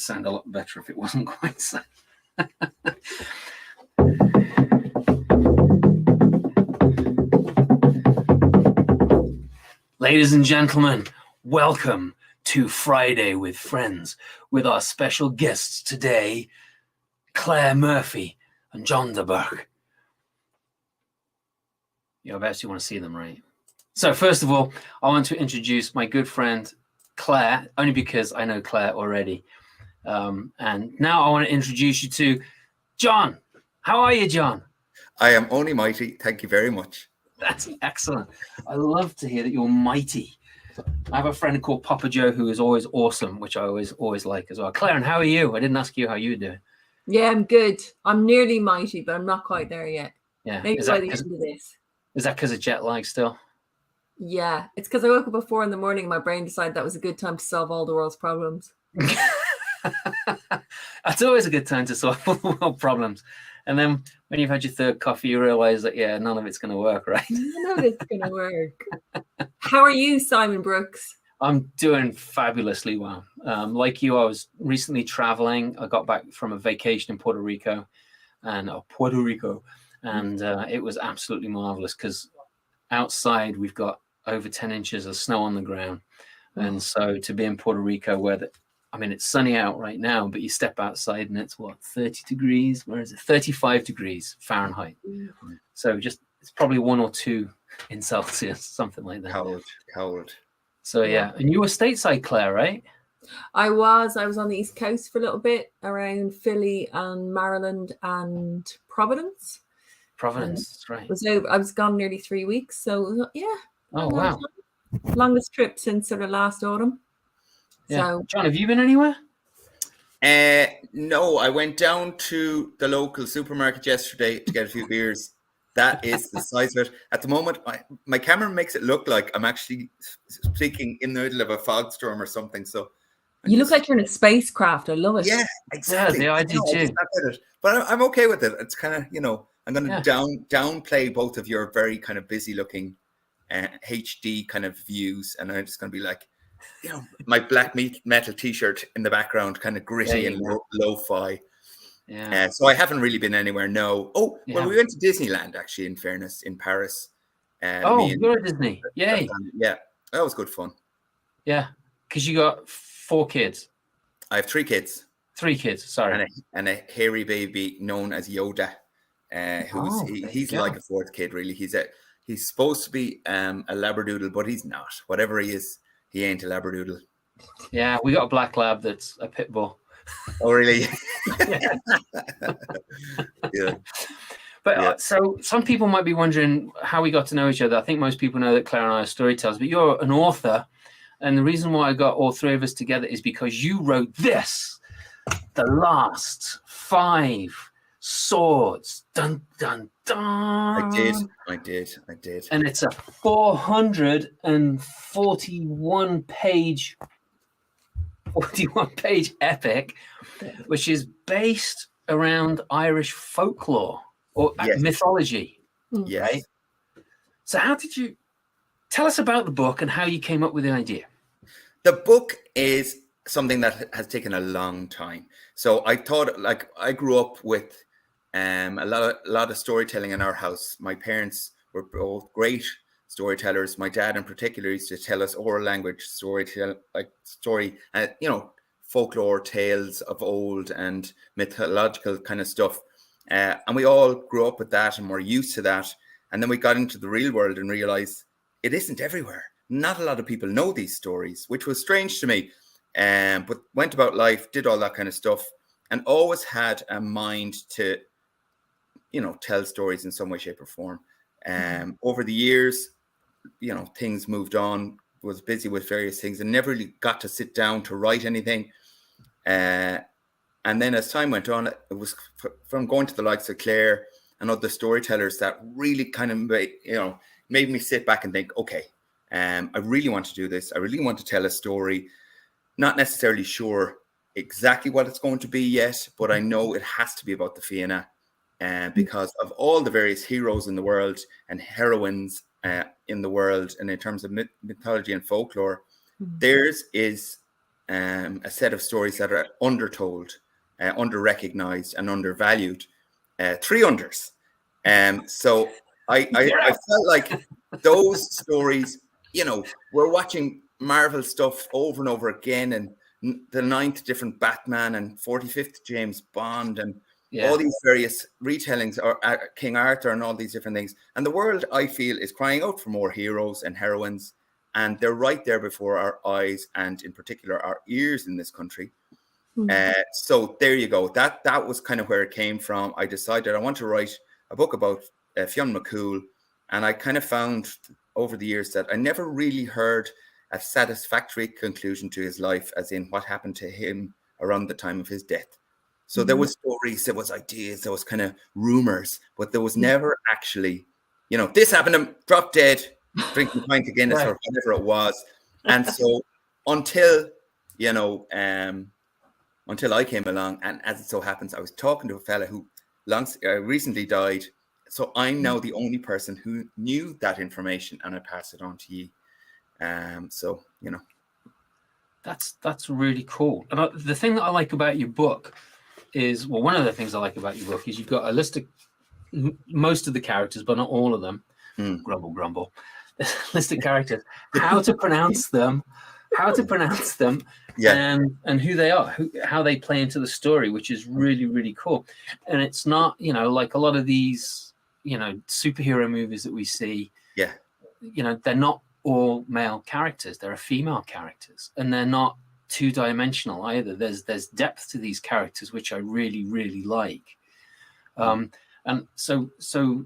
sound a lot better if it wasn't quite so. Ladies and gentlemen, welcome to Friday with Friends with our special guests today, Clare Murphy and John De Búrca. I bet you want to see them, right? So first of all, I want to introduce my good friend, Clare, only because I know Clare already. And now I want to introduce you to John. How are you, John? I am only mighty. Thank you very much. That's excellent. I love to hear that you're mighty. I have a friend called Papa Joe who is always awesome, which I always like as well. Clare, and how are you? I didn't ask you how you were doing. Yeah, I'm good. I'm nearly mighty, but I'm not quite there yet. Yeah. Maybe by the end of this. Is that because of jet lag still? Yeah, it's because I woke up at 4 a.m. and my brain decided that was a good time to solve all the world's problems. That's always a good time to solve all the world's problems. And then when you've had your third coffee, you realize that, none of it's going to work, right? None of it's going to work. How are you, Simon Brooks? I'm doing fabulously well. Like you, I was recently traveling. I got back from a vacation in Puerto Rico, and it was absolutely marvelous because outside we've got over 10 inches of snow on the ground. And so to be in Puerto Rico where it's sunny out right now, but you step outside and it's 30 degrees? Where is it? 35 degrees Fahrenheit. So it's probably 1 or 2 in Celsius, something like that. Cold. So yeah. And you were stateside, Clare, right? I was on the East Coast for a little bit, around Philly and Maryland and Providence. That's right. I was gone nearly 3 weeks. So yeah. Oh wow. Longest trip since sort of last autumn. Yeah. So, John, have you been anywhere? No, I went down to the local supermarket yesterday to get a few beers. That is the size of it. At the moment, my camera makes it look like I'm actually speaking in the middle of a fog storm or something. So you look like you're in a spacecraft. I love it. Yeah, exactly. Yeah, I do too. But I'm okay with it. It's kind of, I'm going to downplay both of your very kind of busy looking HD kind of views. And I'm just going to be like, my black metal t-shirt in the background, kind of gritty and lo-fi. Yeah. So I haven't really been anywhere. No. Oh, well, we went to Disneyland actually. In fairness, in Paris. You're at Disney. Yay! Yeah, that was good fun. Yeah, because you got 4 kids. I have 3 kids. 3 kids. Sorry. And a hairy baby known as Yoda. He's like a 4th kid. Really, he's supposed to be a labradoodle, but he's not. Whatever he is. He ain't a labradoodle. Yeah, we got a black lab that's a pit bull. Oh, really? Yeah. But so some people might be wondering how we got to know each other. I think most people know that Clare and I are storytellers, but you're an author. And the reason why I got all 3 of us together is because you wrote this, The Last 5 Swords. Dun, dun, dun. I did. And it's a 441 page epic, which is based around Irish folklore or mythology. Yes. Right? So how did you tell us about the book and how you came up with the idea? The book is something that has taken a long time. So I thought, I grew up with a lot of storytelling in our house. My parents were both great storytellers. My dad in particular used to tell us oral language folklore tales of old and mythological kind of stuff. And we all grew up with that and were used to that. And then we got into the real world and realized it isn't everywhere. Not a lot of people know these stories, which was strange to me. But went about life, did all that kind of stuff, and always had a mind to, tell stories in some way, shape, or form. Over the years, things moved on, was busy with various things and never really got to sit down to write anything. And then as time went on, it was from going to the likes of Clare and other storytellers that really kind of made me sit back and think, okay, I really want to do this. I really want to tell a story. Not necessarily sure exactly what it's going to be yet, but I know it has to be about the Fianna. Because of all the various heroes in the world and heroines in the world, and in terms of mythology and folklore, theirs is a set of stories that are undertold, under-recognized and undervalued. 3 unders. So I felt like those stories, you know, we're watching Marvel stuff over and over again, and the 9th different Batman and 45th James Bond and all these various retellings, or King Arthur and all these different things. And the world, I feel, is crying out for more heroes and heroines, and they're right there before our eyes, and in particular our ears in this country. So there you go. That was kind of where it came from. I decided I want to write a book about Fionn McCool, and I kind of found over the years that I never really heard a satisfactory conclusion to his life, as in what happened to him around the time of his death. So there was stories, there was ideas, there was kind of rumors, but there was never actually, you know, this happened to him, dropped dead, drinking a pint of Guinness or whatever it was. And so until, you know, until I came along, and as it so happens, I was talking to a fella who recently died. So I'm now the only person who knew that information, and I pass it on to you. So, you know. That's really cool. And the thing that I like about your book is, well, one of the things I like about your book is you've got a list of most of the characters, but not all of them. Grumble. List of characters, how to pronounce them, and who they are, how they play into the story, which is really, really cool. And it's not, you know, like a lot of these, you know, superhero movies that we see. Yeah. You know, they're not all male characters. There are female characters, and they're not two-dimensional either. There's depth to these characters, which I really, really like. And so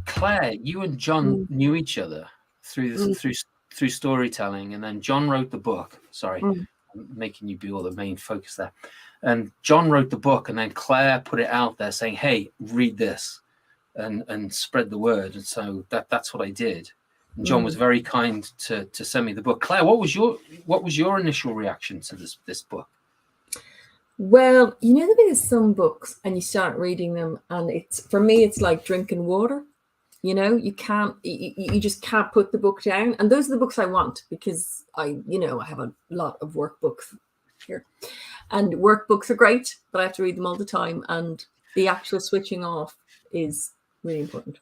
Claire, you and John knew each other through storytelling, and then John wrote the book. Sorry, I'm making you be all the main focus there. And John wrote the book, and then Claire put it out there saying, "Hey, read this," and spread the word. And so that's what I did. And John was very kind to send me the book. Claire, what was your initial reaction to this book? Well, you know the thing is, some books, and you start reading them, and for me it's like drinking water. You know, you just can't put the book down. And those are the books I want, because I have a lot of workbooks here, and workbooks are great, but I have to read them all the time, and the actual switching off is really important.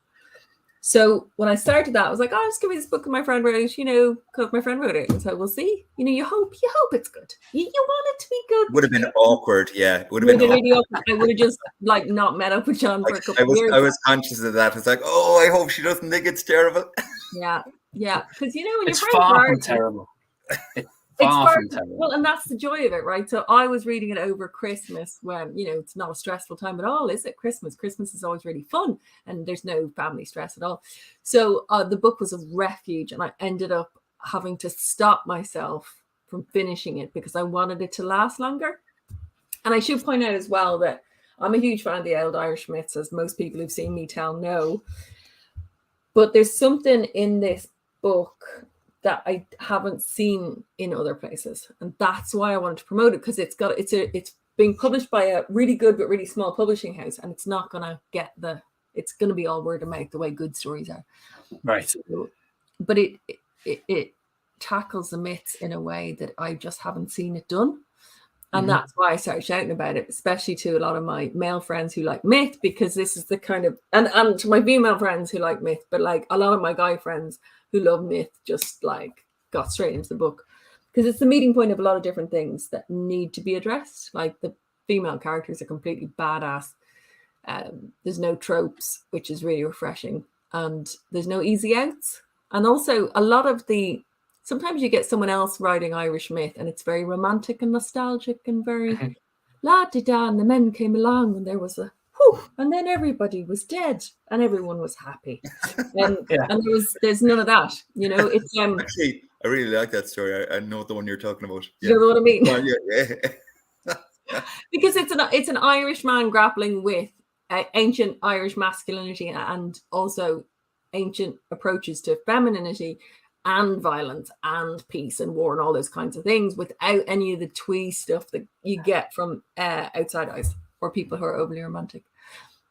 So when I started that, I was like, "Oh, just give me this book that my friend wrote," because my friend wrote it. And so we'll see. You hope it's good. You want it to be good. Would have been awkward, yeah. It would have been really awkward. I would have just not met up with John for a couple of years. I was conscious of that. It's like, oh, I hope she doesn't think it's terrible. Yeah. Because when it's far from terrible. It's far from terrible. Well, and that's the joy of it, right? So I was reading it over Christmas, when it's not a stressful time at all, is it? Christmas is always really fun, and there's no family stress at all. So the book was a refuge, and I ended up having to stop myself from finishing it because I wanted it to last longer. And I should point out as well that I'm a huge fan of the old Irish myths, as most people who've seen me tell know. But there's something in this book that I haven't seen in other places, and that's why I wanted to promote it, because it's being published by a really good but really small publishing house, and it's not gonna get it's gonna be all word of mouth the way good stories are, right? So, but it tackles the myths in a way that I just haven't seen it done, and that's why I started shouting about it, especially to a lot of my male friends who like myth, because this is the kind of and to my female friends who like myth, but like a lot of my guy friends who love myth just like got straight into the book, because it's the meeting point of a lot of different things that need to be addressed. Like, the female characters are completely badass. There's no tropes, which is really refreshing, and there's no easy outs. And also a lot of sometimes you get someone else writing Irish myth, and it's very romantic and nostalgic and very la-di-da, and the men came along and there was a and then everybody was dead and everyone was happy, and there's none of that. It's actually, I really like that story. I know the one you're talking about. You know what I mean? Yeah. Because it's an Irish man grappling with ancient Irish masculinity, and also ancient approaches to femininity and violence and peace and war and all those kinds of things, without any of the twee stuff that you get from outside eyes or people who are overly romantic.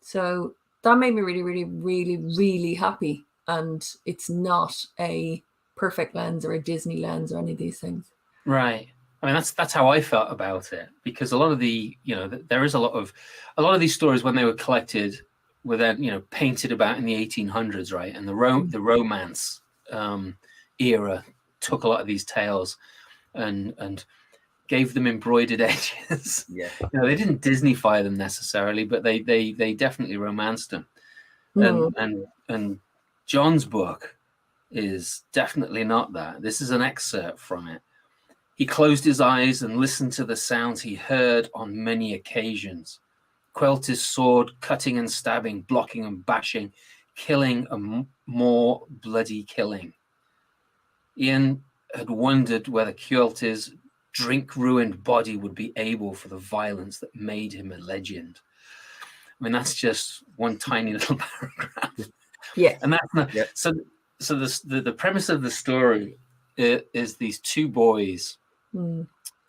So that made me really, really, really, really happy. And it's not a perfect lens or a Disney lens or any of these things. Right. I mean, that's how I felt about it, because a lot of the, there is a lot of these stories when they were collected were then, painted about in the 1800s, right? And the romance era took a lot of these tales and gave them embroidered edges. Yeah. They didn't Disneyfy them necessarily, but they definitely romanced them. And John's book is definitely not that. This is an excerpt from it. He closed his eyes and listened to the sounds he heard on many occasions. Quelt's sword cutting and stabbing, blocking and bashing, killing and more bloody killing. Ian had wondered whether Quelt's drink-ruined body would be able for the violence that made him a legend. I mean, that's just one tiny little paragraph. Yeah. And that's not, so the premise of the story is these two boys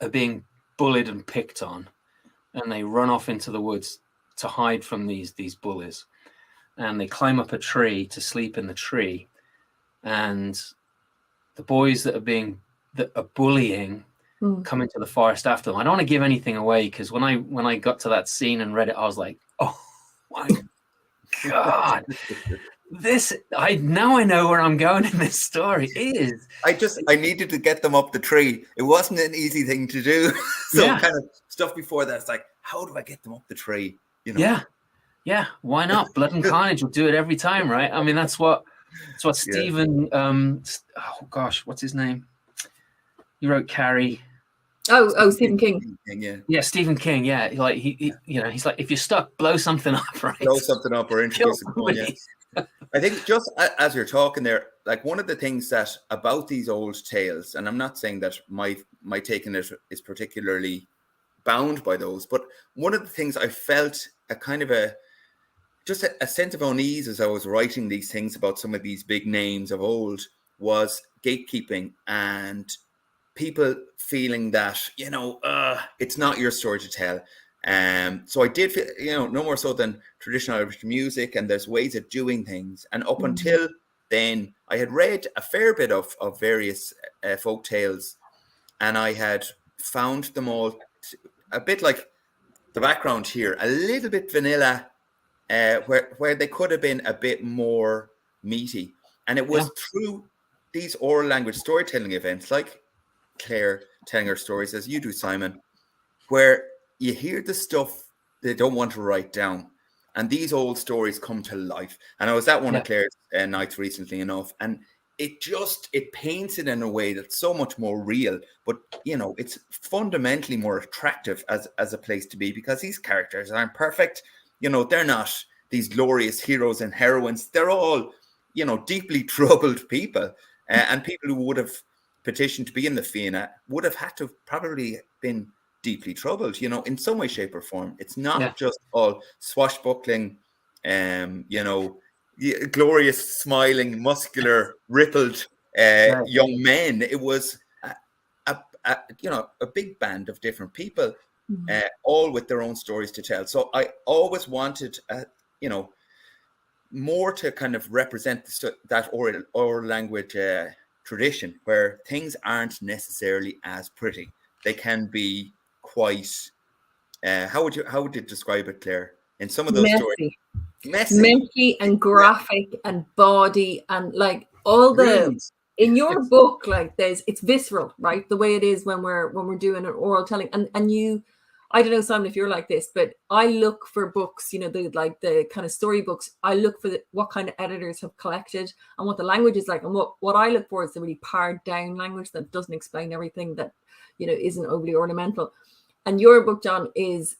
are being bullied and picked on, and they run off into the woods to hide from these bullies, and they climb up a tree to sleep in the tree, and the boys that are bullying come into the forest after them. I don't want to give anything away, because when I got to that scene and read it, I was like, oh my God. I know where I'm going in this story. I needed to get them up the tree. It wasn't an easy thing to do. So kind of stuff before that, it's like, how do I get them up the tree? Yeah. Why not? Blood and carnage will do it every time, right? I mean, that's what Stephen. Oh gosh, what's his name? He wrote Carrie. Stephen King. Yeah, Stephen King. Yeah, like he's like, if you're stuck, blow something up, right? Blow something up or introduce someone. Yeah. I think just as you're talking there, like one of the things that about these old tales, and I'm not saying that my take on it is particularly bound by those, but one of the things I felt a kind of a sense of unease as I was writing these things about some of these big names of old was gatekeeping and people feeling that, it's not your story to tell. So I did feel, no more so than traditional Irish music, and there's ways of doing things. And up until then, I had read a fair bit of various folk tales, and I had found them all a bit like the background here, a little bit vanilla, where they could have been a bit more meaty. And it was through these oral language storytelling events, like Clare telling her stories, as you do, Simon, where you hear the stuff they don't want to write down, and these old stories come to life. And I was at one of Clare's nights recently enough, and it paints it in a way that's so much more real, but it's fundamentally more attractive as a place to be, because these characters aren't perfect. They're not these glorious heroes and heroines. They're all deeply troubled people, and people who would have petitioned to be in the Fianna would have had to have probably been deeply troubled, in some way, shape, or form. It's not just all swashbuckling, glorious, smiling, muscular, rippled young men. It was a big band of different people, all with their own stories to tell. So I always wanted, more to kind of represent that oral language tradition, where things aren't necessarily as pretty. They can be quite how would you describe it, Claire, in some of those stories? Messy and graphic and bawdy, and like all the in your book, like it's visceral, right? The way it is when we're doing an oral telling, and you, I don't know, Simon, if you're like this, but I look for books, the kind of story books. I look for what kind of editors have collected and what the language is like. And what I look for is the really pared down language that doesn't explain everything, that, isn't overly ornamental. And your book, John, is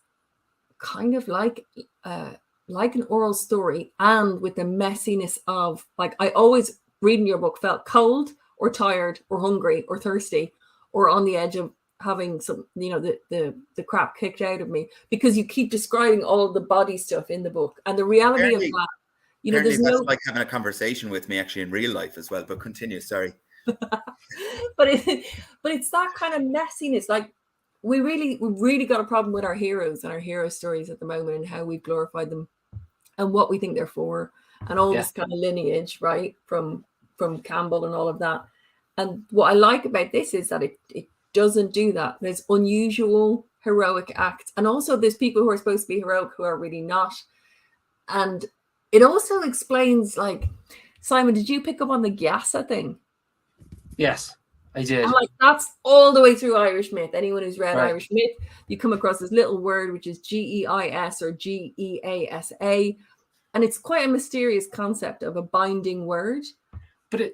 kind of like an oral story, and with the messiness of, like, I always reading your book felt cold or tired or hungry or thirsty or on the edge of having some, the crap kicked out of me, because you keep describing all the body stuff in the book, and the reality of that, there's that's like having a conversation with me actually in real life as well. But continue, sorry. but it's that kind of messiness. Like, we really got a problem with our heroes and our hero stories at the moment, and how we've glorified them and what we think they're for, and all this kind of lineage, right, from Campbell and all of that. And what I like about this is that it doesn't do that. There's unusual heroic acts, and also there's people who are supposed to be heroic who are really not. And it also explains, like, Simon, did you pick up on the Gyasa thing? Yes, I did. And like that's all the way through Irish myth. Anyone who's read Right. Irish myth, you come across this little word which is GEIS or GEASA, and it's quite a mysterious concept of a binding word. But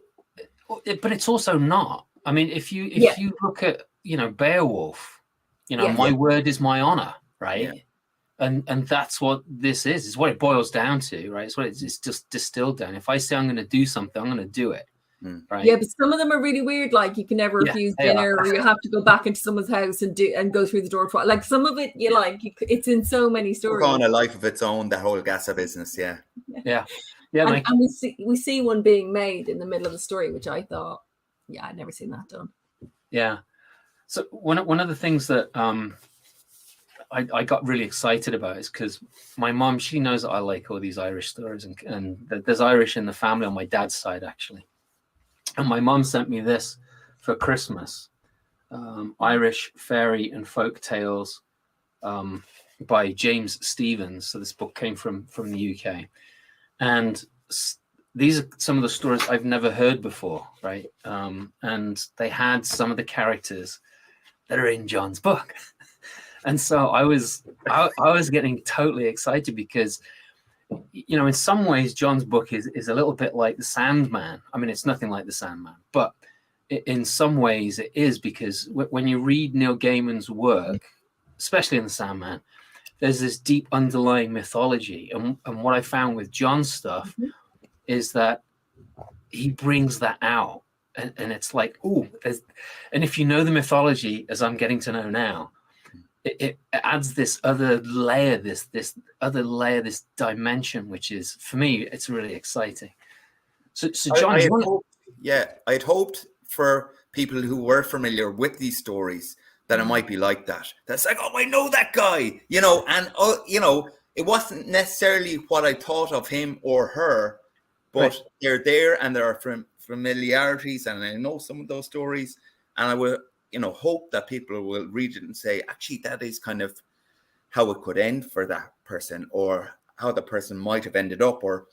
it's also not. I mean, if you look at, Beowulf, my word is my honor, right? Yeah. And that's what this is. It's what it boils down to, right? It's what it's just distilled down. If I say I'm going to do something, I'm going to do it. Right. Yeah, but some of them are really weird. Like you can never refuse dinner, or you have to go back into someone's house and go through the door. Like some of it, it's in so many stories. On a life of its own, the whole Gyasa business. Yeah. And we see one being made in the middle of the story, which I thought, I'd never seen that done. Yeah. So one of the things that I got really excited about is because my mom, she knows that I like all these Irish stories, and there's Irish in the family on my dad's side, actually. And my mom sent me this for Christmas, Irish Fairy and Folk Tales by James Stephens. So this book came from the UK. And these are some of the stories I've never heard before, right? And they had some of the characters that are in John's book. And so I was getting totally excited because, in some ways, John's book is a little bit like The Sandman. I mean, it's nothing like The Sandman, but in some ways it is, because when you read Neil Gaiman's work, especially in The Sandman, there's this deep underlying mythology. And what I found with John's stuff is that he brings that out. And it's like, and if you know the mythology, as I'm getting to know now, it adds this other layer, this dimension, which is, for me, it's really exciting. So John, I'd hoped for people who were familiar with these stories that it might be like that. That's like, I know that guy, and it wasn't necessarily what I thought of him or her, but they're there and there are familiarities, and I know some of those stories, and I will hope that people will read it and say, actually, that is kind of how it could end for that person, or how the person might have ended up, or,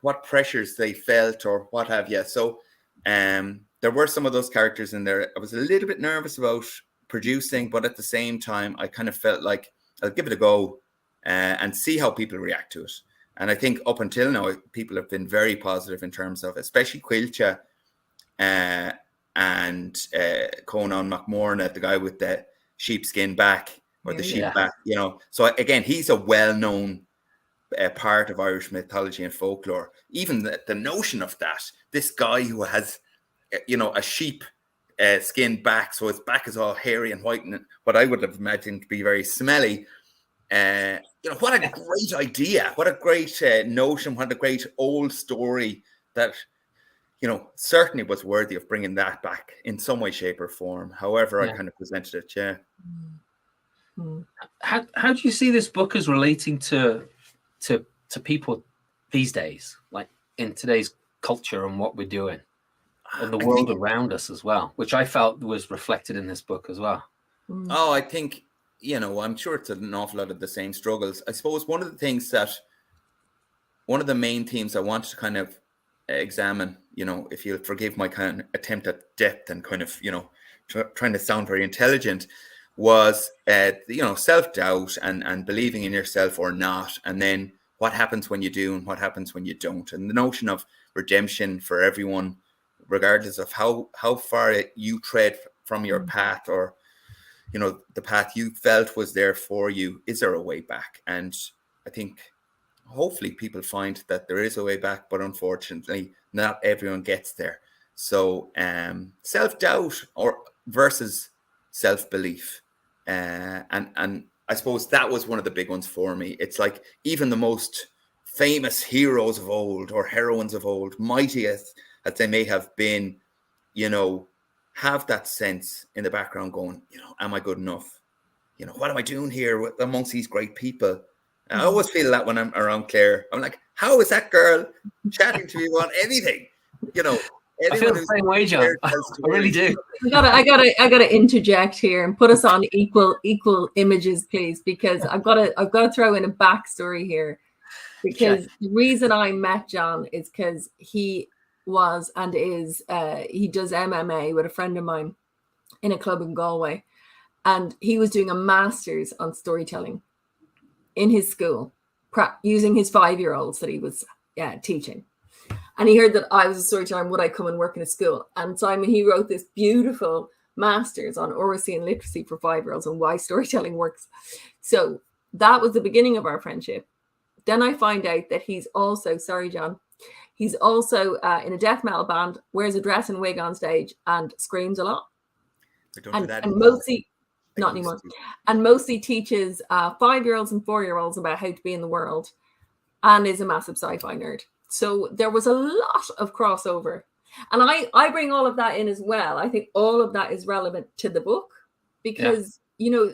what pressures they felt, or what have you. So there were some of those characters in there I was a little bit nervous about producing, but at the same time, I kind of felt like I'll give it a go and see how people react to it. And I think up until now, people have been very positive in terms of, especially Quilcha, and Conan McMorna, the guy with the sheepskin back, or the sheep back, So again, he's a well-known part of Irish mythology and folklore. Even the notion of that, this guy who has, a sheep skin back, so his back is all hairy and white, and what I would have imagined to be very smelly. What a great idea! What a great notion! What a great old story that, certainly was worthy of bringing that back in some way, shape, or form. However, I kind of presented it. Yeah. How do you see this book as relating to people these days, like in today's culture and what we're doing, and the world around us as well, which I felt was reflected in this book as well? Oh, I think, I'm sure it's an awful lot of the same struggles. I suppose one of the main themes I wanted to kind of examine, if you'll forgive my kind of attempt at depth and kind of, trying to sound very intelligent, was, self-doubt and believing in yourself or not. And then what happens when you do and what happens when you don't. And the notion of redemption for everyone, regardless of how far you tread from your path, or, the path you felt was there for you. Is there a way back? And I think hopefully people find that there is a way back, but unfortunately not everyone gets there. So self-doubt versus self-belief, and I suppose that was one of the big ones for me. It's like even the most famous heroes of old, or heroines of old, mighty as they may have been, have that sense in the background going, am I good enough? What am I doing here amongst these great people? I always feel that when I'm around Clare. I'm like, how is that girl chatting to me about anything? I feel the same way, John. I really do. I gotta interject here and put us on equal images, please, because I've got to throw in a backstory here. Because the reason I met John is because he was and is he does MMA with a friend of mine in a club in Galway, and he was doing a master's on storytelling in his school, using his 5-year-olds that he was teaching. And he heard that I was a storyteller and would I come and work in a school? And Simon, he wrote this beautiful master's on oracy and literacy for 5-year-olds and why storytelling works. So that was the beginning of our friendship. Then I find out that he's also, sorry, John, he's also in a death metal band, wears a dress and wig on stage and screams a lot. And mostly, not anymore. And mostly teaches 5-year-olds and 4-year-olds about how to be in the world, and is a massive sci-fi nerd. So there was a lot of crossover. And I bring all of that in as well. I think all of that is relevant to the book because,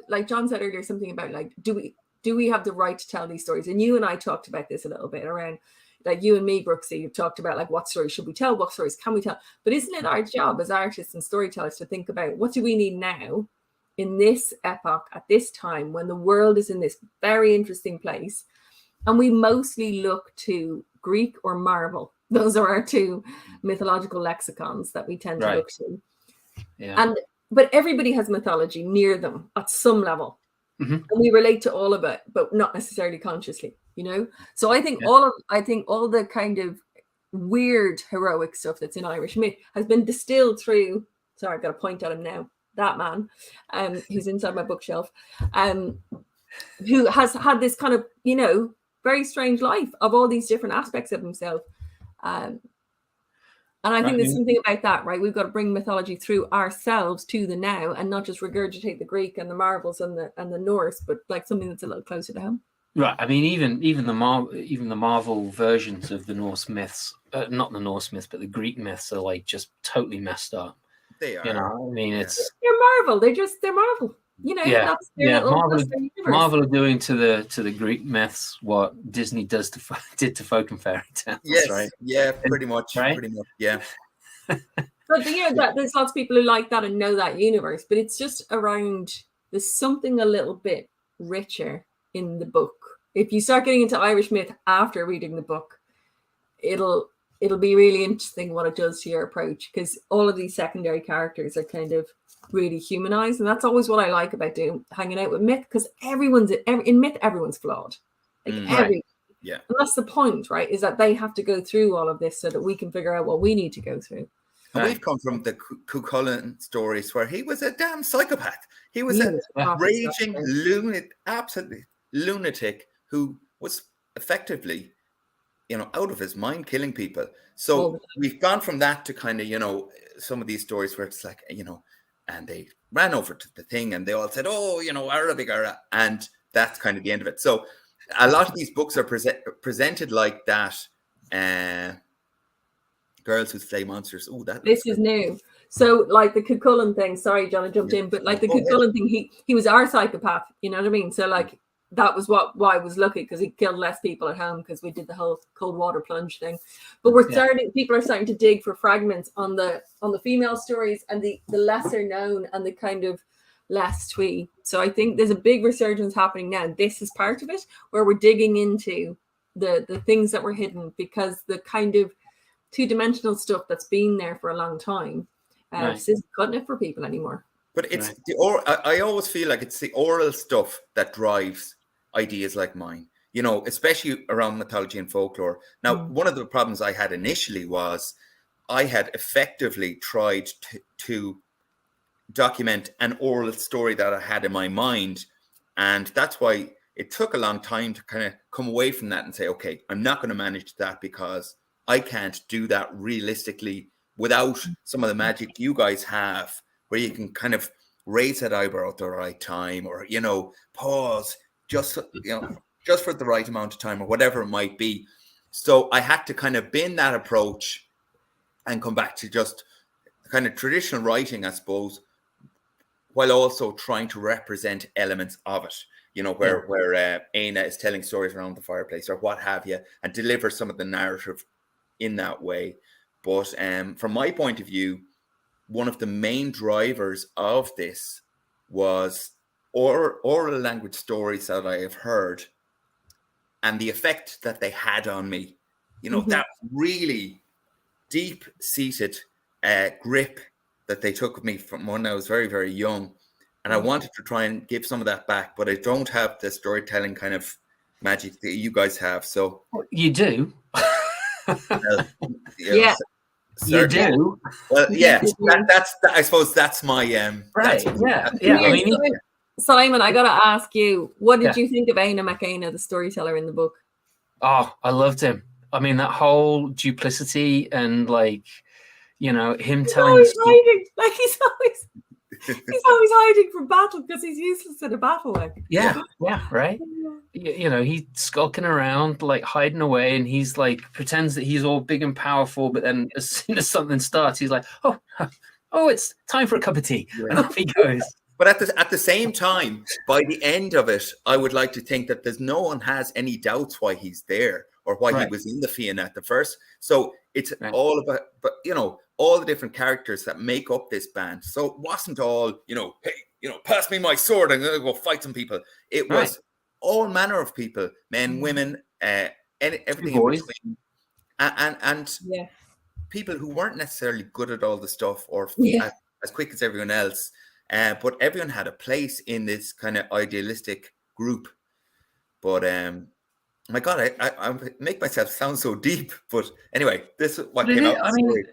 like John said earlier, something about like, do we have the right to tell these stories? And you and I talked about this a little bit around, like you and me, Brooksy, you've talked about like what stories should we tell? What stories can we tell? But isn't it our job as artists and storytellers to think about what do we need now in this epoch at this time when the world is in this very interesting place? And we mostly look to Greek or Marvel. Those are our two mythological lexicons that we tend to look to. Yeah. But everybody has mythology near them at some level. Mm-hmm. And we relate to all of it, but not necessarily consciously, So I think all the kind of weird heroic stuff that's in Irish myth has been distilled through. Sorry, I've got to point at him now. That man, who's inside my bookshelf, who has had this kind of, very strange life of all these different aspects of himself. And I think there's something about that, right? We've got to bring mythology through ourselves to the now and not just regurgitate the Greek and the Marvels and the Norse, but like something that's a little closer to home. Right. I mean, even the Marvel versions of the Norse myths, not the Norse myths, but the Greek myths are like just totally messed up. They are. I mean, they're Marvel. They're Marvel. That's their Marvel are doing to the Greek myths what Disney did to folk and fairy tales. Yes, right? Yeah, pretty much. Right? Pretty much, yeah. But there's lots of people who like that and know that universe, but it's just around. There's something a little bit richer in the book. If you start getting into Irish myth after reading the book, it'll be really interesting what it does to your approach, because all of these secondary characters are kind of really humanized, and that's always what I like about hanging out with myth, because in myth everyone's flawed, and that's the point, right? Is that they have to go through all of this so that we can figure out what we need to go through. And we've come from the Cuchulainn stories where he was a damn psychopath. He was a raging absolutely lunatic who was effectively out of his mind, killing people. So we've gone from that to kind of, some of these stories where it's like, and they ran over to the thing and they all said, oh, Arabic, and that's kind of the end of it. So a lot of these books are presented like that. Girls who slay monsters. Oh, this is new. So like the Cuchulainn thing, sorry, John, I jumped in, but like the Cuchulainn thing, he was our psychopath, you know what I mean? So like, that was why I was lucky, because he killed less people at home because we did the whole cold water plunge thing. But people are starting to dig for fragments on the female stories and the lesser known and the kind of less twee. So I think there's a big resurgence happening now. This is part of it, where we're digging into the things that were hidden, because the kind of two-dimensional stuff that's been there for a long time just isn't cutting it for people anymore. But it's I always feel like it's the oral stuff that drives ideas like mine, especially around mythology and folklore. Now, one of the problems I had initially was I had effectively tried to document an oral story that I had in my mind. And that's why it took a long time to kind of come away from that and say, okay, I'm not going to manage that because I can't do that realistically without some of the magic you guys have, where you can kind of raise that eyebrow at the right time, or, pause just for the right amount of time, or whatever it might be. So I had to kind of bend that approach and come back to just kind of traditional writing, I suppose, while also trying to represent elements of it, where Aina is telling stories around the fireplace or what have you, and deliver some of the narrative in that way. But from my point of view, one of the main drivers of this was oral language stories that I have heard and the effect that they had on me. You know, that really deep-seated grip that they took of me from when I was very, very young. And I wanted to try and give some of that back, but I don't have the storytelling kind of magic that you guys have. So you do. Yeah. You do. Well, yeah, that's I suppose that's my right. That's yeah. I mean, Simon, I gotta ask you, what did you think of Aina McAina, the storyteller in the book? Oh, I loved him. I mean, that whole duplicity and like, you know, him telling always hiding. Like he's always hiding from battle because he's useless in a battle. Like. Yeah, right. You know, he's skulking around, like hiding away, and he's like pretends that he's all big and powerful, but then as soon as something starts, he's like, oh, it's time for a cup of tea, and off he goes. But at the same time, by the end of it, I would like to think that there's no one has any doubts why he's there or why he was in the Fianna at the first. So it's all about, but you know, all the different characters that make up this band. So it wasn't all, you know, hey, you know, pass me my sword, I'm gonna go fight some people. It was all manner of people, men, women, everything in between, and people who weren't necessarily good at all the stuff or as quick as everyone else. But everyone had a place in this kind of idealistic group. But my God, I make myself sound so deep. But anyway, this is what came out. I mean,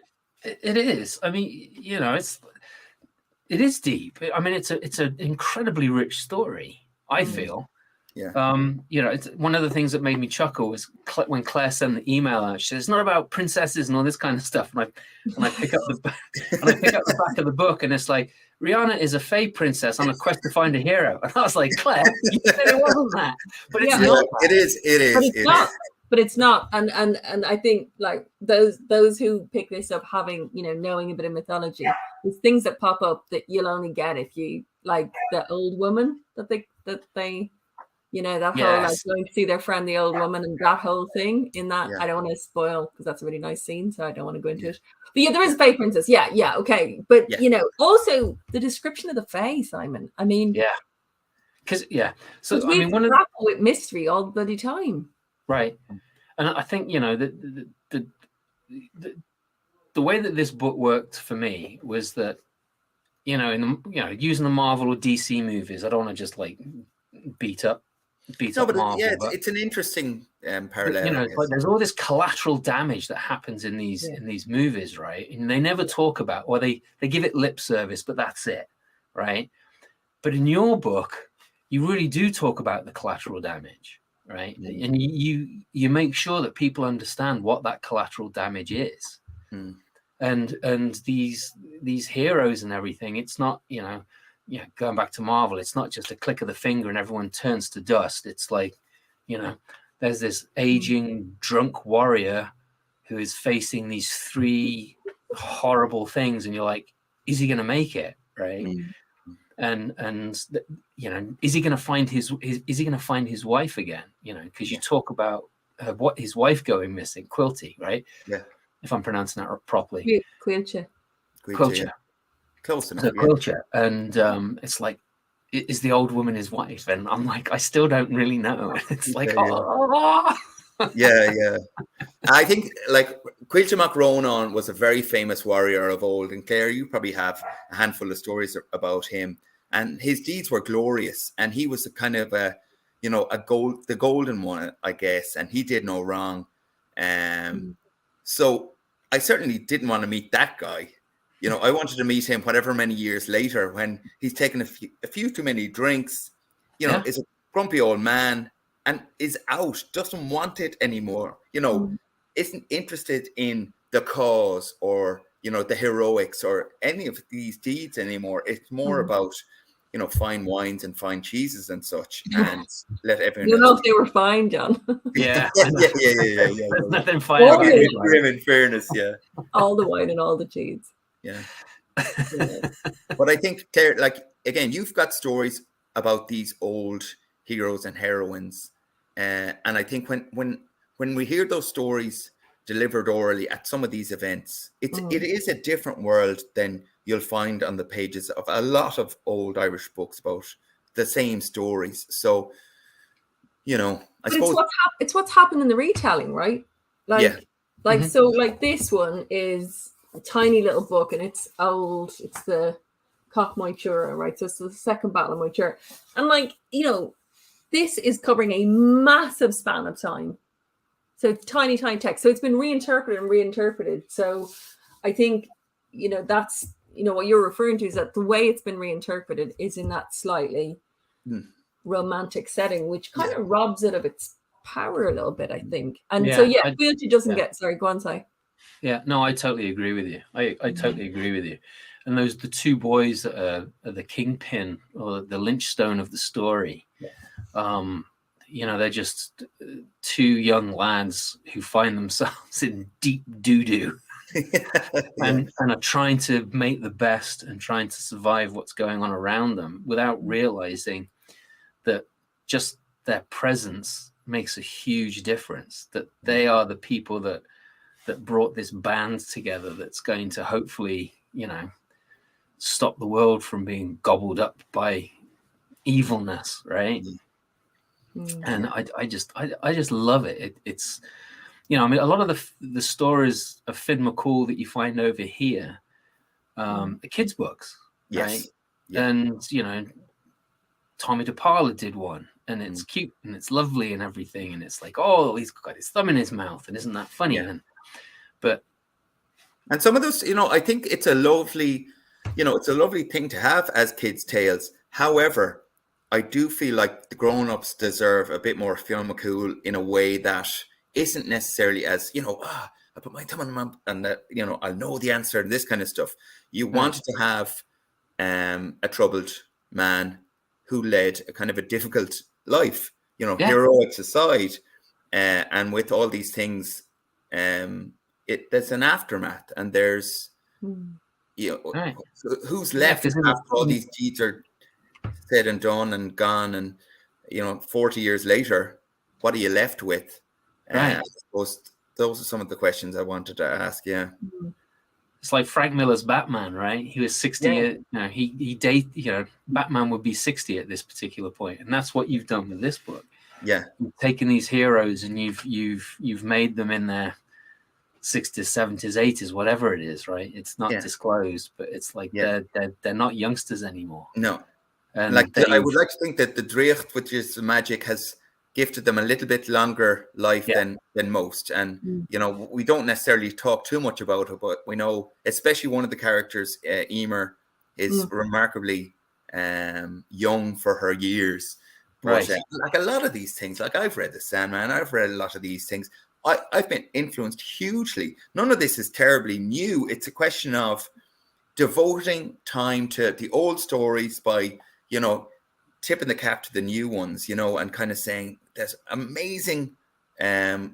it is. I mean, you know, it is deep. I mean, it's an incredibly rich story, I feel. Yeah. You know, it's one of the things that made me chuckle was when Claire sent the email out. She says, "It's not about princesses and all this kind of stuff." And I pick up the back of the book, and it's like, Rihanna is a fae princess on a quest to find a hero. And I was like, Claire, you said it wasn't that, but it's not. It is. But it's not. But it's not. And I think like those who pick this up having, you know, knowing a bit of mythology, there's things that pop up that you'll only get if you like the old woman that they you know, that whole like going to see their friend, the old woman, and that whole thing in that. I don't want to spoil because that's a really nice scene, so I don't want to go into it. But yeah, there is a fae princess. Yeah, okay. But you know, also the description of the fae, Simon. I mean, because so I mean, one of grapple with mystery all the bloody time, right? And I think you know the way that this book worked for me was that you know using the Marvel or DC movies, I don't want to just like beat up Marvel, it's an interesting parallel. You know, like there's all this collateral damage that happens in these movies, right? And they never talk about, or they give it lip service, but that's it, right? But in your book, you really do talk about the collateral damage, right? And you make sure that people understand what that collateral damage is. And these heroes and everything, it's not, you know, going back to Marvel, it's not just a click of the finger and everyone turns to dust. It's like, you know, there's this aging drunk warrior who is facing these 3 horrible things, and you're like, is he going to make it, right? And you know, is he going to find his wife again? You know, because you talk about what his wife going missing, Quilty, right? Yeah, if I'm pronouncing that properly. Quilcher. Close enough. So Quilcher, and it's like, is the old woman his wife? And I'm like, I still don't really know. It's like, yeah. I think like Quilcher Mac Ronan was a very famous warrior of old, and Claire, you probably have a handful of stories about him. And his deeds were glorious, and he was a kind of the golden one, I guess, and he did no wrong. So I certainly didn't want to meet that guy. You know, I wanted to meet him whatever many years later when he's taken a few too many drinks, you know, is a grumpy old man and is out, doesn't want it anymore, you know, isn't interested in the cause or, you know, the heroics or any of these deeds anymore. It's more about, you know, fine wines and fine cheeses and such, and let everyone. You know if they were fine, John. Yeah. Nothing fine about it. In fairness, all the wine and all the cheese. Yeah. But I think, Claire, like again, you've got stories about these old heroes and heroines, and I think when we hear those stories, delivered orally at some of these events. It is a different world than you'll find on the pages of a lot of old Irish books about the same stories. So, you know, I suppose it's what's happened in the retelling, right? Like, so like this one is a tiny little book, and it's old. It's the Coch Moitura, right? So it's the second Battle of Moitura, and like, you know, this is covering a massive span of time. So it's tiny text. So it's been reinterpreted. So I think, you know, that's, you know, what you're referring to is that the way it's been reinterpreted is in that slightly romantic setting, which kind of robs it of its power a little bit, I think. And so, Fealty doesn't get, sorry, go on, Si. Yeah, no, I totally agree with you. I totally agree with you. And the two boys that are the kingpin or the linchstone of the story. You know, they're just two young lads who find themselves in deep doo-doo and are trying to make the best and trying to survive what's going on around them without realizing that just their presence makes a huge difference, that they are the people that brought this band together that's going to hopefully, you know, stop the world from being gobbled up by evilness, right? And I just love it. It's, you know, I mean, a lot of the stories of Finn McCool that you find over here, are kids' books, right? Yeah. And, you know, Tommy DeParla did one, and it's cute and it's lovely and everything, and it's like, oh, he's got his thumb in his mouth, and isn't that funny? And some of those, you know, I think it's a lovely, you know, it's a lovely thing to have as kids' tales. However, I do feel like the grown-ups deserve a bit more Fionn McCool in a way that isn't necessarily as, you know, I put my thumb on my mouth and that, you know, I'll know the answer and this kind of stuff. You wanted to have a troubled man who led a kind of a difficult life, you know, heroics aside, and with all these things, there's an aftermath, and there's, you know, who's left after all these deeds are said and done and gone, and, you know, 40 years later, what are you left with? I suppose those are some of the questions I wanted to ask. It's like Frank Miller's Batman, right? He was 60. You know, you know, Batman would be 60 at this particular point, and that's what you've done with this book. You've taken these heroes and you've made them in their 60s, 70s, 80s, whatever it is, right? It's not disclosed, but it's like they're not youngsters anymore. No. And like I would like to think that the Dracht, which is magic, has gifted them a little bit longer life than most. And, you know, we don't necessarily talk too much about it, but we know, especially one of the characters, Emer, is remarkably young for her years. But like a lot of these things, like I've read The Sandman, I've read a lot of these things. I've been influenced hugely. None of this is terribly new. It's a question of devoting time to the old stories by, you know, tipping the cap to the new ones, you know, and kind of saying there's amazing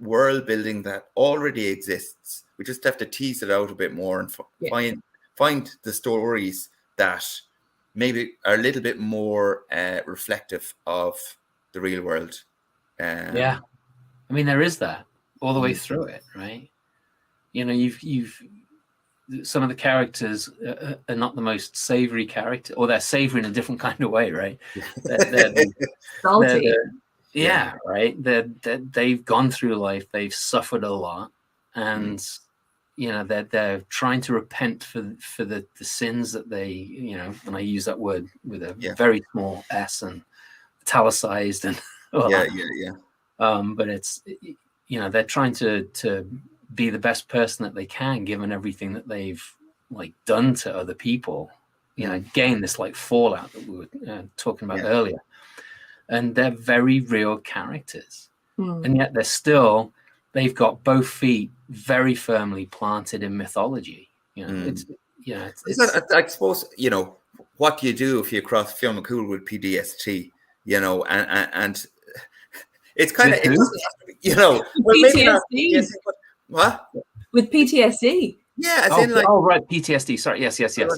world building that already exists. We just have to tease it out a bit more and find the stories that maybe are a little bit more reflective of the real world. I mean, there is that all the way through it, right? You know, you've some of the characters are not the most savory character, or they're savory in a different kind of way, right? Salty. Right. They've gone through life, they've suffered a lot, and you know they're trying to repent for the sins that they, you know, and I use that word with a very small s and italicized and but it's, you know, they're trying to be the best person that they can, given everything that they've like done to other people. You know, again, this like fallout that we were talking about earlier, and they're very real characters, and yet they've got both feet very firmly planted in mythology. You know, I suppose, you know, what do you do if you cross Fionn McCool with PTSD? You know, and it's kind of, you know, well, maybe not PTSD. What? With PTSD? Yeah, as in like... Oh, right, PTSD. Sorry, yes. Right.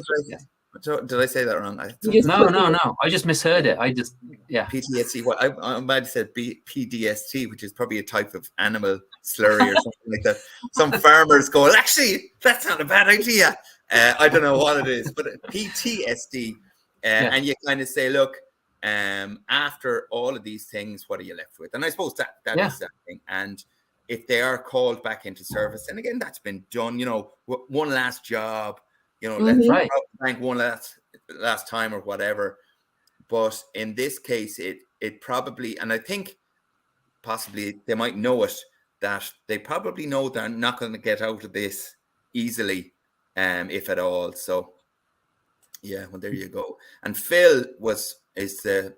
Did I say that wrong? No. I just misheard it. PTSD. Well, I might have said PDST, which is probably a type of animal slurry or something like that. Some farmers go, actually, that's not a bad idea. I don't know what it is, but PTSD. And you kind of say, look, after all of these things, what are you left with? And I suppose that is that thing. And if they are called back into service, and again, that's been done, one last job, let's thank one last time or whatever. But in this case, it probably, and I think possibly they might know it, that they probably know they're not going to get out of this easily, if at all. So yeah, well, there you go. And Phil is the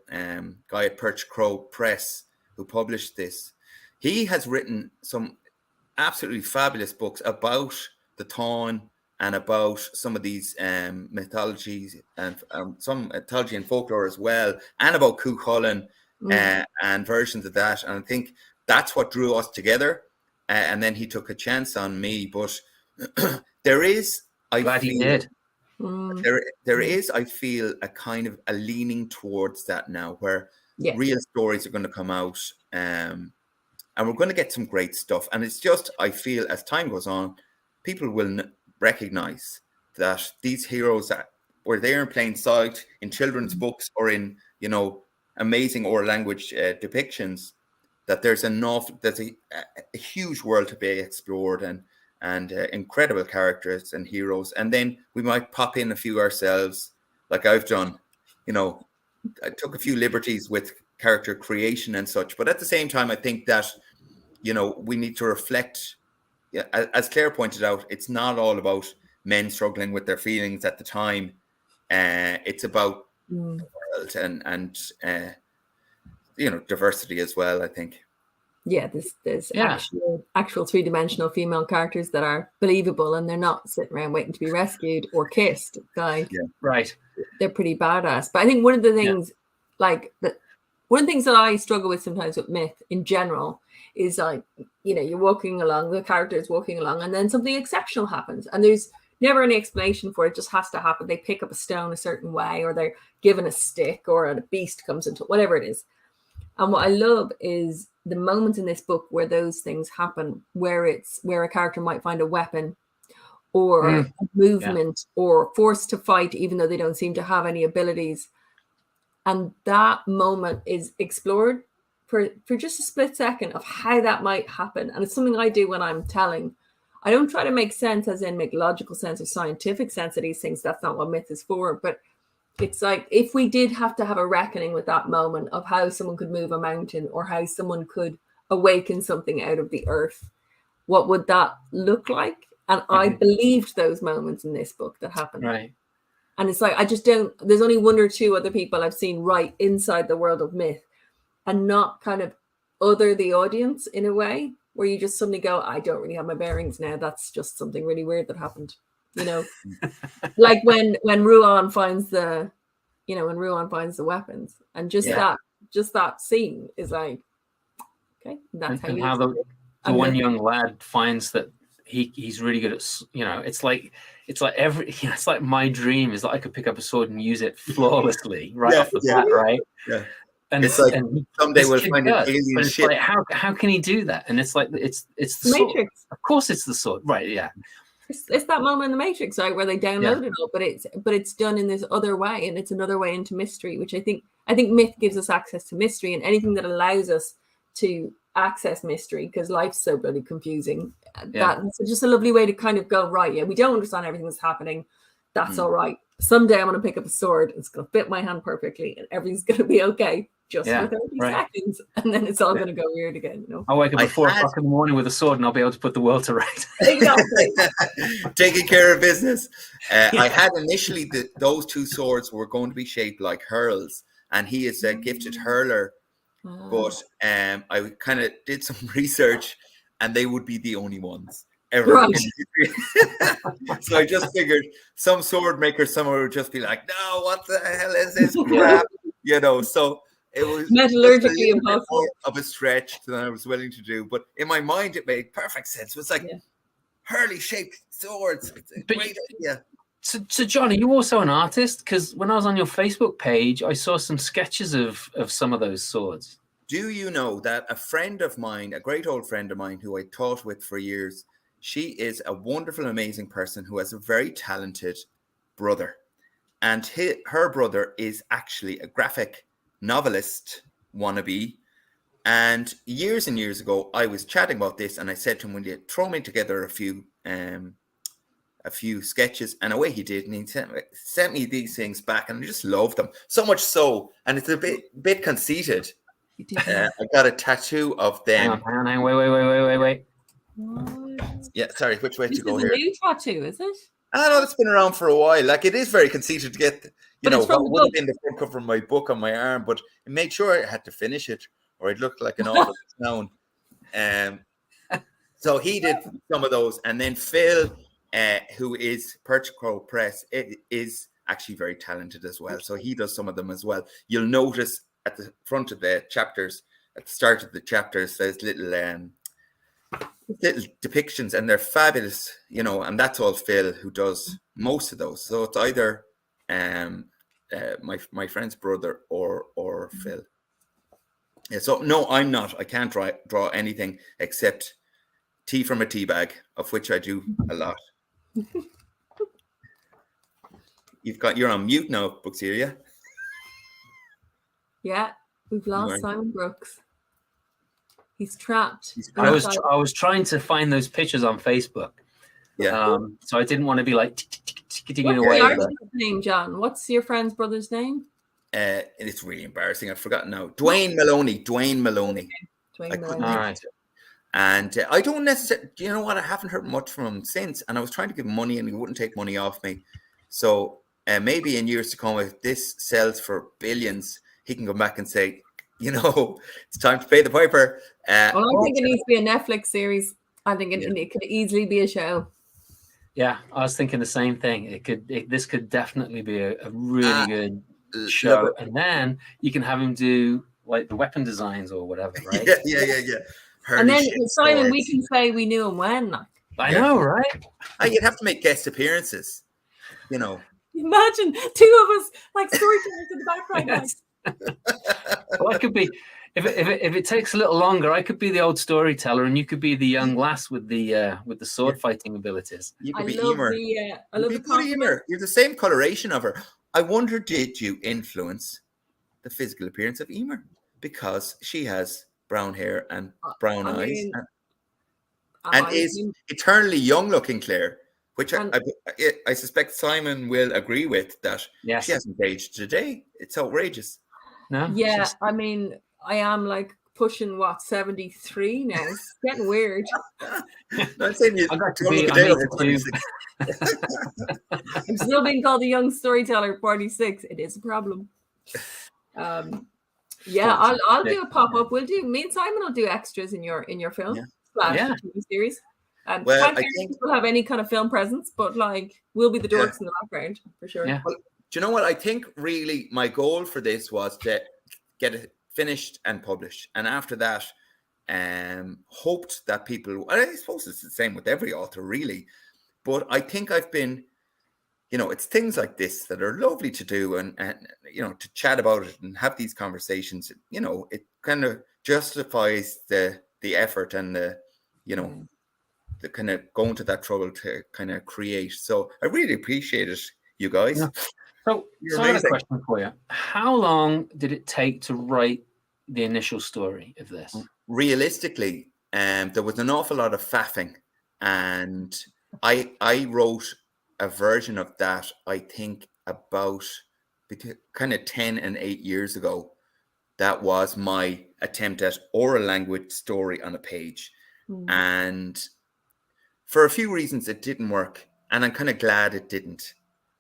guy at Perch Crow Press who published this. He has written some absolutely fabulous books about the Táin and about some of these mythologies and some mythology and folklore as well, and about Cuchulainn and versions of that. And I think that's what drew us together. And then he took a chance on me. But there is, he did. There is, I feel, a kind of a leaning towards that now, where real stories are going to come out, and we're going to get some great stuff. And it's just, I feel, as time goes on, people will recognize that these heroes that were there in plain sight in children's books or in, amazing oral language depictions, that there's a huge world to be explored, and incredible characters and heroes. And then we might pop in a few ourselves, like I've done. I took a few liberties with character creation and such, but at the same time, I think that we need to reflect. As Claire pointed out, it's not all about men struggling with their feelings at the time. It's about the world and diversity as well, I think. Yeah, there's actual three-dimensional female characters that are believable, and they're not sitting around waiting to be rescued or kissed. They're pretty badass. But I think one of the things, one of the things that I struggle with sometimes with myth in general is you're walking along, the character is walking along, and then something exceptional happens, and there's never any explanation for it. It just has to happen. They pick up a stone a certain way, or they're given a stick, or a beast comes into whatever it is. And what I love is the moments in this book where those things happen, where a character might find a weapon or a movement or forced to fight, even though they don't seem to have any abilities. And that moment is explored for just a split second of how that might happen. And it's something I do when I'm telling. I don't try to make sense, as in make logical sense or scientific sense of these things. That's not what myth is for. But it's like, if we did have to have a reckoning with that moment of how someone could move a mountain or how someone could awaken something out of the earth, what would that look like? And I believed those moments in this book that happened. Right. And it's like, I just don't, there's only one or two other people I've seen write inside the world of myth and not kind of other the audience in a way where you just suddenly go, I don't really have my bearings now. That's just something really weird that happened. Like when Ruan finds the weapons, and just that scene is like, okay, that's and how the one young lad finds that he's really good at, it's like it's like my dream is that I could pick up a sword and use it flawlessly off the bat, right? Yeah. And it's like someday we'll find an alien ship. Like, how can he do that? And it's like it's the Matrix. Sword. Of course, it's the sword, right? Yeah. It's that moment in the Matrix, right, where they download it all, but it's done in this other way, and it's another way into mystery, which I think myth gives us access to mystery, and anything that allows us to access mystery, because life's so bloody confusing. That's just a lovely way to kind of go, right, we don't understand everything that's happening. That's all right. Someday I'm going to pick up a sword. It's going to fit my hand perfectly, and everything's going to be okay. Just for 30 seconds, and then it's all going to go weird again. I'll wake up at 4 o'clock in the morning with a sword, and I'll be able to put the world to right. Exactly. Taking care of business. I had initially those two swords were going to be shaped like hurls, and he is a gifted hurler. But I kind of did some research, and they would be the only ones ever. Right. So I just figured some sword maker somewhere would just be like, no, what the hell is this crap? So it was metallurgically impossible. More of a stretch than I was willing to do, but in my mind it made perfect sense. It was like Hurley shaped swords. It's a great idea. So John, are you also an artist? Because when I was on your Facebook page, I saw some sketches of some of those swords. Do you know that a friend of mine, a great old friend of mine who I taught with for years, she is a wonderful, amazing person who has a very talented brother. And her brother is actually a graphic novelist wannabe. And years ago, I was chatting about this, and I said to him, "Will you throw me together a few sketches?" And away he did, and he sent me these things back, and I just loved them so much so. And it's a bit conceited. I got a tattoo of them. Hang on, wait. What? Yeah, sorry, which way This to go is here? a new tattoo, is it? I know it's been around for a while. Like, it is very conceited to get, But it's from what the would have book. been the front cover of my book on my arm, but it made sure I had to finish it, or I'd look like an awful clown. So he did some of those, and then Phil, who is Perch Crow Press, is actually very talented as well. So he does some of them as well. You'll notice at the front of the chapters, at the start of the chapters, there's little depictions, and they're fabulous, and that's all Phil who does most of those. So it's either my friend's brother or Phil. Yeah, so no, I'm not. I can't draw anything except tea from a tea bag, of which I do a lot. You're on mute now, Buxeria. Yeah, we've lost Simon Brooks. He's trapped. I was trying to find those pictures on Facebook. Yeah. So I didn't want to be like ticking What's away. your artist's name, John? What's your friend's brother's name? It's really embarrassing. I've forgotten now. Dwayne Maloney. Dwayne Maloney. All right. And I don't necessarily, you know what? I haven't heard much from him since. And I was trying to give him money, and he wouldn't take money off me. So maybe in years to come, if this sells for billions, he can come back and say, it's time to pay the piper. Well, I think it needs to be a Netflix series. I think it could easily be a show. Yeah, I was thinking the same thing. This could definitely be a really good show, and then you can have him do like the weapon designs or whatever, right? Yeah. And then Simon, we can say we knew him when. I know, right? You'd have to make guest appearances. Imagine two of us like storytellers in the background. Yes. Well, I could be if it takes a little longer. I could be the old storyteller, and you could be the young lass with the sword fighting abilities. You could be Emer. I love the Emer. You're the same coloration of her. I wonder, did you influence the physical appearance of Emer because she has brown hair and brown eyes and is eternally young looking, Claire? Which I suspect Simon will agree with, that she hasn't aged today. It's outrageous. No. Yeah, I mean, I am like pushing 73 now. It's getting weird. I'm saying you got to be over 26. I'm still being called a young storyteller, 46. It is a problem. Yeah, I'll do a pop up. Me and Simon will do extras in your film TV series. Well, I think we'll have any kind of film presence, but like we'll be the dorks in the background for sure. Yeah. Well, do you know what? I think really my goal for this was to get it finished and published, and after that, hoped that people. I suppose it's the same with every author, really, but I think I've been. It's things like this that are lovely to do, and to chat about it and have these conversations. It kind of justifies the effort and the kind of going to that trouble to kind of create. So I really appreciate it, you guys. Yeah. So I have a question for you. How long did it take to write the initial story of this? Realistically, there was an awful lot of faffing, and I wrote a version of that, I think, about kind of 10 and 8 years ago. That was my attempt at oral language story on a page. And for a few reasons, it didn't work. And I'm kind of glad it didn't.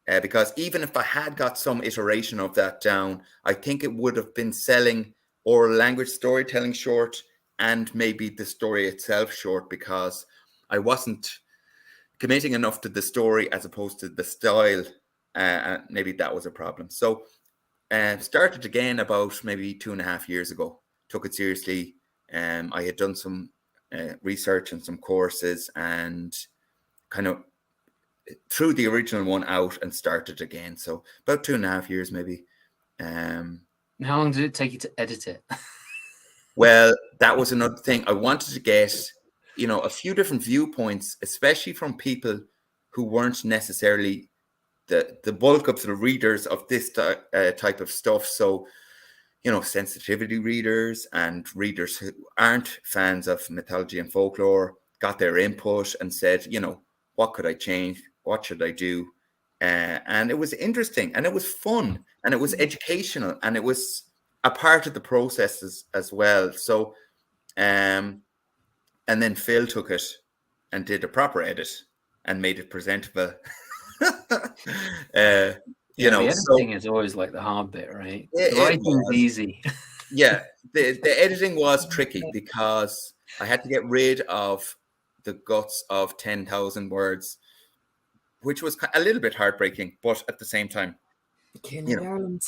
Because even if I had got some iteration of that down, I think it would have been selling oral language storytelling short, and maybe the story itself short, because I wasn't committing enough to the story as opposed to the style. Maybe that was a problem. So started again about maybe 2.5 years ago. Took it seriously. I had done some research and some courses, and kind of threw the original one out and started again. So about 2.5 years maybe. How long did it take you to edit it? Well, that was another thing. I wanted to get, a few different viewpoints, especially from people who weren't necessarily the bulk of the readers of this type of stuff. So, sensitivity readers and readers who aren't fans of mythology and folklore got their input and said, what could I change? What should I do? And it was interesting, and it was fun, and it was educational, and it was a part of the process as well. So, and then Phil took it and did a proper edit and made it presentable. The editing is always like the hard bit, right? The writing's easy. Yeah, the editing was tricky because I had to get rid of the guts of 10,000 words, which was a little bit heartbreaking, but at the same time, leanifying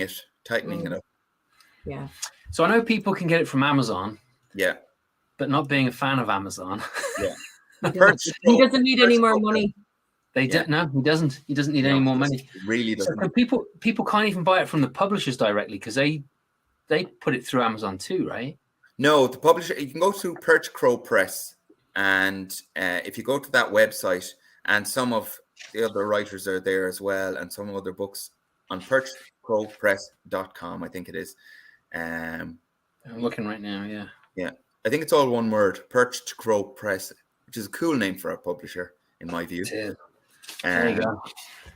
it, tightening it up. Yeah. So I know people can get it from Amazon. Yeah. But not being a fan of Amazon. Yeah. He doesn't need any more money. No, he doesn't. He doesn't need any more money. Really doesn't. So people can't even buy it from the publishers directly because they put it through Amazon too, right? No, the publisher, you can go to Perch Crow Press, and if you go to that website, and some of the other writers are there as well, and some other books on perchcrowpress.com, I think it is. I'm looking right now, yeah. Yeah, I think it's all one word, Perched Crow Press, which is a cool name for a publisher, in my view. There you go.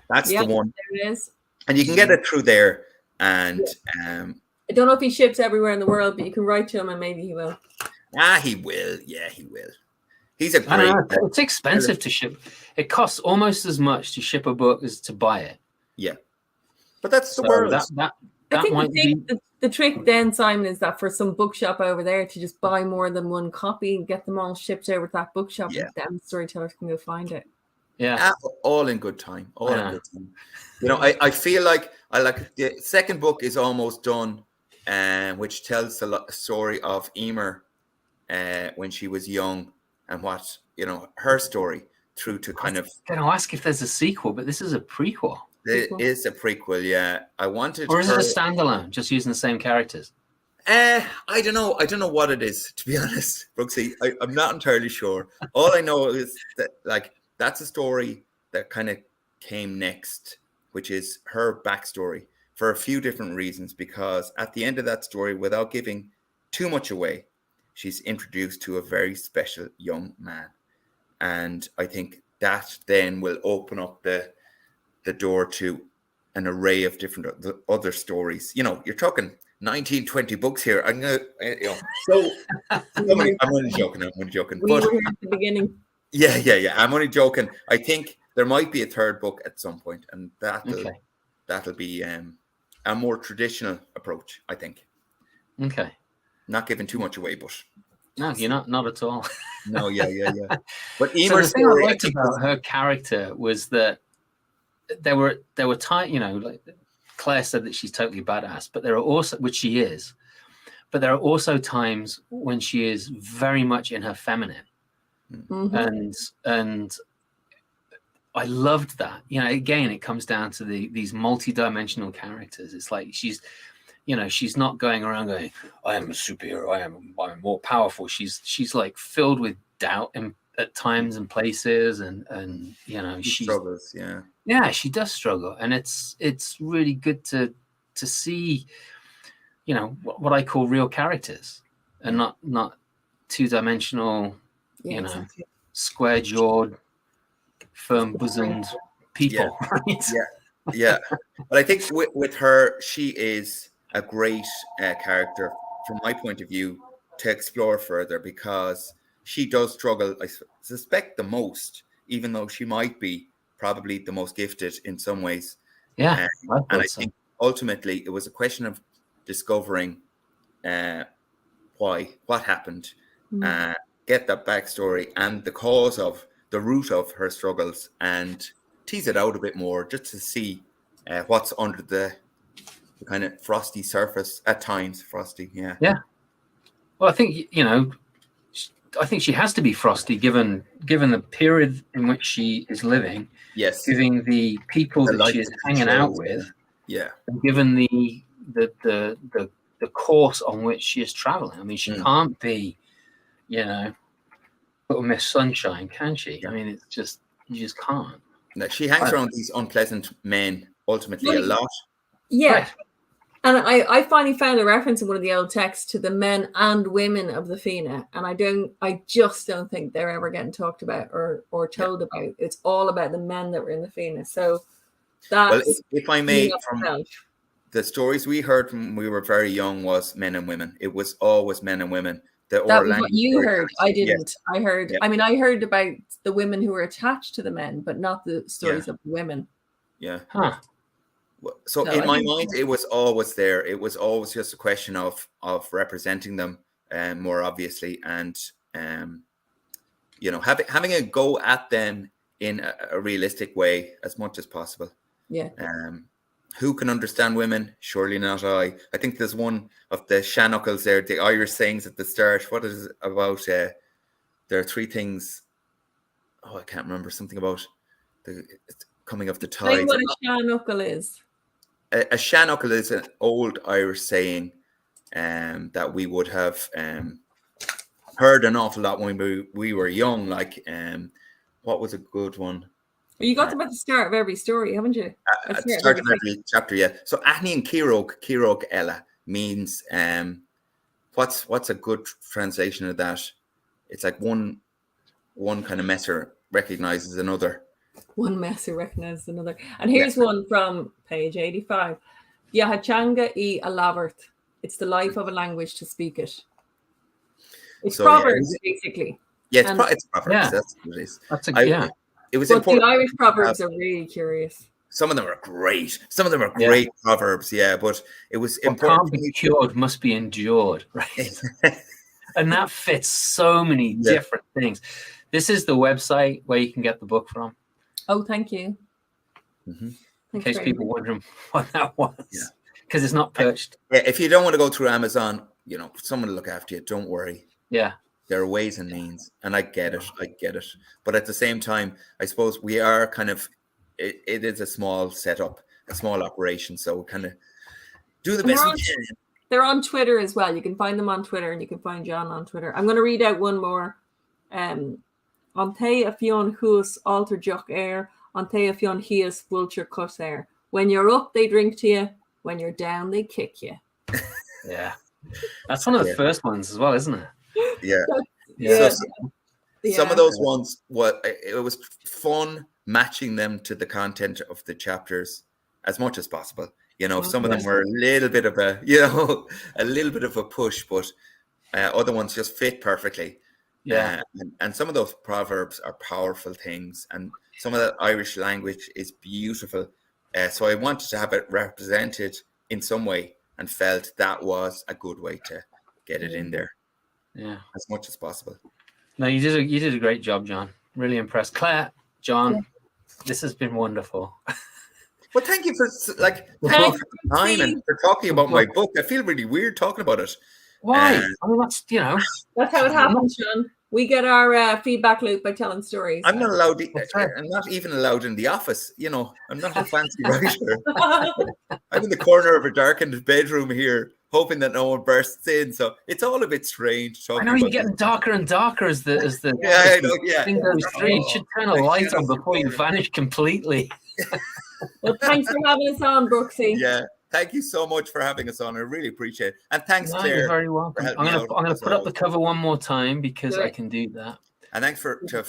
That's the one. There it is. And you can get it through there. And I don't know if he ships everywhere in the world, but you can write to him and maybe he will. He will. Yeah, he will. He's a great... It's expensive to ship. It costs almost as much to ship a book as to buy it. Yeah. But that's the world. I think the trick then, Simon, is that for some bookshop over there to just buy more than one copy and get them all shipped over to that bookshop, and then storytellers can go find it. Yeah. All in good time. All in good time. I feel like the second book is almost done, which tells a story of Emer when she was young and what, her story through to kind of... I'm going to ask if there's a sequel, but this is a prequel. It is a prequel, yeah. I wanted... Or is it a standalone, just using the same characters? I don't know. I don't know what it is, to be honest, Brooksy. I'm not entirely sure. All I know is that, that's a story that kind of came next, which is her backstory for a few different reasons, because at the end of that story, without giving too much away, she's introduced to a very special young man. And I think that then will open up the door to an array of different other stories. You're talking 19-20 books here. I'm only joking. We were here at the beginning. Yeah. I'm only joking. I think there might be a third book at some point, and that'll be a more traditional approach, I think. Okay. Not giving too much away, but no, you're not at all. No, yeah. But Emer's the thing I liked about her character was that there were times, like Claire said that she's totally badass, but there are also, which she is, but there are also times when she is very much in her feminine. Mm-hmm. And I loved that. Again, it comes down to these multi-dimensional characters. It's like she's not going around going, I am a superhero, I'm more powerful. She's like filled with doubt at times and places, and she struggles. Yeah, she does struggle, and it's really good to see, what I call real characters, and not two-dimensional, exactly. Square-jawed, firm-bosomed people. Right? Yeah. But I think with her, she is a great character from my point of view to explore further, because she does struggle, I suspect, the most, even though she might be probably the most gifted in some ways. Yeah. And I think ultimately it was a question of discovering what happened, get that backstory and the cause of the root of her struggles, and tease it out a bit more just to see what's under the kind of frosty surface at times. Frosty, yeah. Well, I think, I think she has to be frosty, given the period in which she is living, Yes. given the people The that life she is that she hanging out chose, with, Yeah. and given the course on which she is traveling. I mean, she can't be, little Miss Sunshine, can she? I mean, it's just, you just can't. Like, she hangs around these unpleasant men ultimately a lot. Yeah. Right. And I finally found a reference in one of the old texts to the men and women of the Fina, and I just don't think they're ever getting talked about or told about. It's all about the men that were in the Fina. So that's, well, if I may, from the stories we heard when we were very young was men and women. It was always men and women. That was what you heard. I didn't. Yes. I heard. I mean, I heard about the women who were attached to the men, but not the stories of the women. Yeah. Huh. So in my mind, it was always there. It was always just a question of representing them more obviously, and having a go at them in a realistic way as much as possible. Yeah. Who can understand women? Surely not I. I think there's one of the Shanuckles there, the Irish sayings at the start. What is it about? There are three things. Oh, I can't remember. Something about the coming of the tide. What a Shanuckle is. A Shanuckle is an old Irish saying that we would have heard an awful lot when we were young. Like, what was a good one? You got them at the start of every story, haven't you? At the start of every chapter, yeah. So Achni and Kirog Ella means what's a good translation of that? It's like one kind of messer recognizes another. One messer recognizes another. And here's one from page 85. Yahachanga e alavert. It's the life of a language to speak it. It's Proverbs, basically. Yeah, it's Proverbs. Yeah. That's what it is. It was but important. The Irish Proverbs are really curious. Some of them are great. Some of them are great Proverbs, yeah. But it was important. What can't be cured must be endured, right? And that fits so many different things. This is the website where you can get the book from. Oh, thank you. Mm-hmm. In case people wondering what that was, because it's not perched. Yeah, if you don't want to go through Amazon, someone will look after you. Don't worry. Yeah. There are ways and means, and I get it. But at the same time, I suppose we are kind of, it is a small setup, a small operation. So we kind of do the best we can. They're on Twitter as well. You can find them on Twitter, and you can find John on Twitter. I'm going to read out one more. On te a fion hus alter jock air, on te a fion hias vulture cuss air. When you're up, they drink to you. When you're down, they kick you. Yeah. That's one of the first ones as well, isn't it? Yeah. Some of those ones, it was fun matching them to the content of the chapters as much as possible. Some of them were a little bit of a push, but other ones just fit perfectly. Yeah. And some of those proverbs are powerful things, and some of the Irish language is beautiful. So I wanted to have it represented in some way, and felt that was a good way to get it in there. Yeah, as much as possible. No, you did a great job, John. Really impressed. Claire, John, this has been wonderful. Well, thank you for time and for talking about my book. I feel really weird talking about it. Why? I mean, that's how it happens, John. We get our feedback loop by telling stories. I'm not allowed. I'm not even allowed in the office. I'm not a fancy writer. I'm in the corner of a darkened bedroom here, hoping that no one bursts in. So it's all a bit strange. I know you're getting darker and darker as the thing goes through. You should turn a light on before you vanish completely. Well, thanks for having us on, Brooksy. Yeah. Thank you so much for having us on. I really appreciate it. And thanks, Claire. You're very welcome. I'm going to put up the cover one more time because I can do that. And thanks to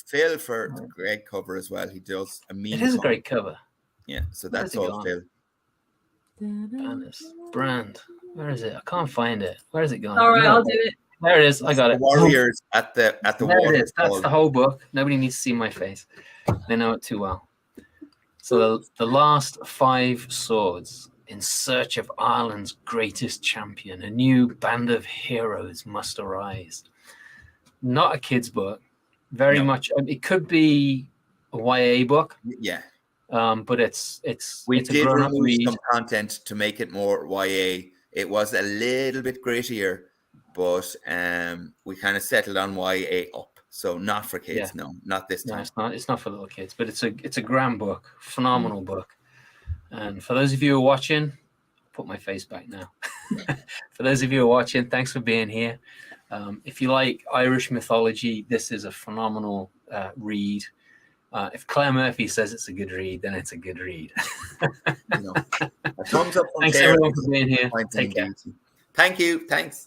Phil for the great cover as well. He does a mean. It is a great cover. Yeah, so that's all Phil. Brand. Where is it? I can't find it. Where is it gone? All right, I'll do it. There it is. I got it. Warriors at the there it is. That's the whole book. Nobody needs to see my face. They know it too well. So the last 5 swords. In search of Ireland's greatest champion, a new band of heroes must arise. Not a kid's book, very much. It could be a YA book, but it's we did remove some content to make it more YA. It was a little bit grittier, but we kind of settled on YA up. So not for kids, Yeah. no, not this No, time. it's not for little kids, but it's a grand book, phenomenal book. And for those of you who are watching, put my face back now. For those of you who are watching, thanks for being here. If you like Irish mythology, this is a phenomenal read. If Claire Murphy says it's a good read, then it's a good read. You know, a thumbs up from Thanks Claire. everyone for being here. Take care. Thank you. Thanks.